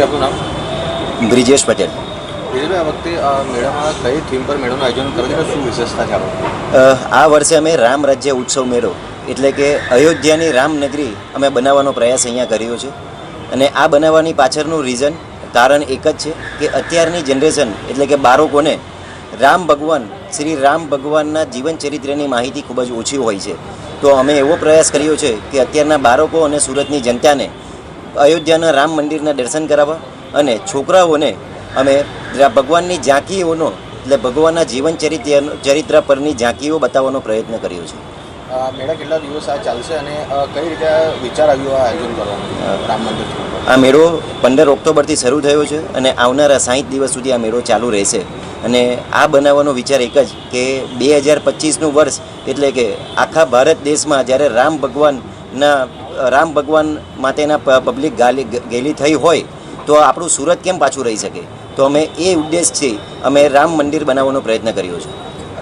આપનું નામ? બ્રિજેશ પટેલ. આ વખતે મેળામાં કઈ થીમ પર મેળાનું આયોજન કર્યું છે, શું વિશેષતા છે આ? આ વર્ષે અમે રામ રાજ્ય ઉત્સવ મેળો એટલે કે અયોધ્યાની રામનગરી અમે બનાવવાનો પ્રયાસ અહીંયા કર્યો છે. અને આ બનાવવાની પાછળનું રીઝન કારણ એક જ છે કે અત્યારની જનરેશન એટલે કે બાળકોને રામ ભગવાન શ્રી રામ ભગવાનના જીવન ચરિત્રની માહિતી ખૂબ જ ઓછી હોય છે. તો અમે એવો પ્રયાસ કર્યો છે કે અત્યારના બાળકો અને સુરતની જનતાને અયોધ્યાના રામ મંદિરના દર્શન કરાવવા અને છોકરાઓને અમે ભગવાનની ઝાંકીઓનો એટલે ભગવાનના જીવન ચરિત્ર પરની ઝાંકીઓ બતાવવાનો પ્રયત્ન કર્યો છે. મેળા કેટલા દિવસ આ ચાલશે અને કઈ રીતે વિચાર આવ્યો આ આયોજન કરવાનું રામ મંદિર? આ મેળો 15 ઓક્ટોબરથી શરૂ થયો છે અને આવનારા 60 દિવસ સુધી આ મેળો ચાલુ રહેશે. અને આ બનાવવાનો વિચાર એક જ કે 2025નું વર્ષ એટલે કે આખા ભારત દેશમાં જ્યારે રામ ભગવાન માટેના પબ્લિક ગેલી થઈ હોય તો આપણું સુરત કેમ પાછું રહી શકે. તો અમે એ ઉદ્દેશથી અમે રામ મંદિર બનાવવાનો પ્રયત્ન કર્યો છે.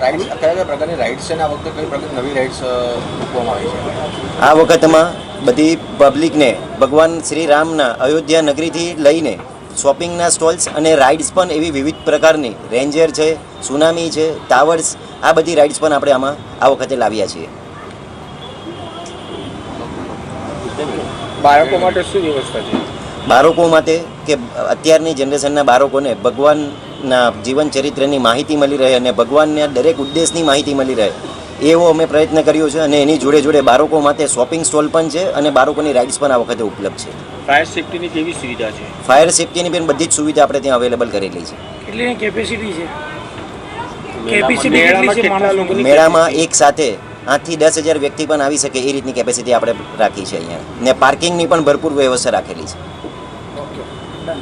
રાઇડ્સ કયા કયા પ્રકારની રાઇડ્સ છે ને આ વખતે કઈ પ્રકારની નવી રાઇડ્સ મૂકવામાં આવી છે? આ વખતમાં બધી પબ્લિકને ભગવાન શ્રી રામના અયોધ્યા નગરીથી લઈને શોપિંગના સ્ટોલ્સ અને રાઇડ્સ પણ એવી વિવિધ પ્રકારની રેન્જર છે, સુનામી છે, ટાવર્સ, આ બધી રાઇડ્સ પણ આપણે આમાં આ વખતે લાવ્યા છીએ. બાળકો માટે શું વ્યવસ્થા છે? બાળકો માટે કે અત્યારની જનરેશનના બાળકોને ભગવાનના જીવન ચરિત્રની માહિતી મળી રહે અને ભગવાનના દરેક ઉદ્દેશની માહિતી મળી રહે એવો અમે પ્રયત્ન કર્યો છે. અને એની જોડે જોડે બાળકો માટે શોપિંગ સ્ટોલ પણ છે અને બાળકોની રાઇડ્સ પણ આ વખતે ઉપલબ્ધ છે. ફાયર સેફ્ટીની કેવી સુવિધા છે? ફાયર સેફ્ટીની પણ બધી જ સુવિધા આપણે ત્યાં અવેલેબલ કરેલી છે. કેટલી કેપેસિટી છે? મેળામાં એક સાથે 8 થી 10,000 વ્યક્તિ પણ આવી શકે એ રીતની કેપેસિટી આપણે રાખી છે અહીંયા. ને પાર્કિંગની પણ ભરપૂર વ્યવસ્થા રાખેલી છે. Okay, done.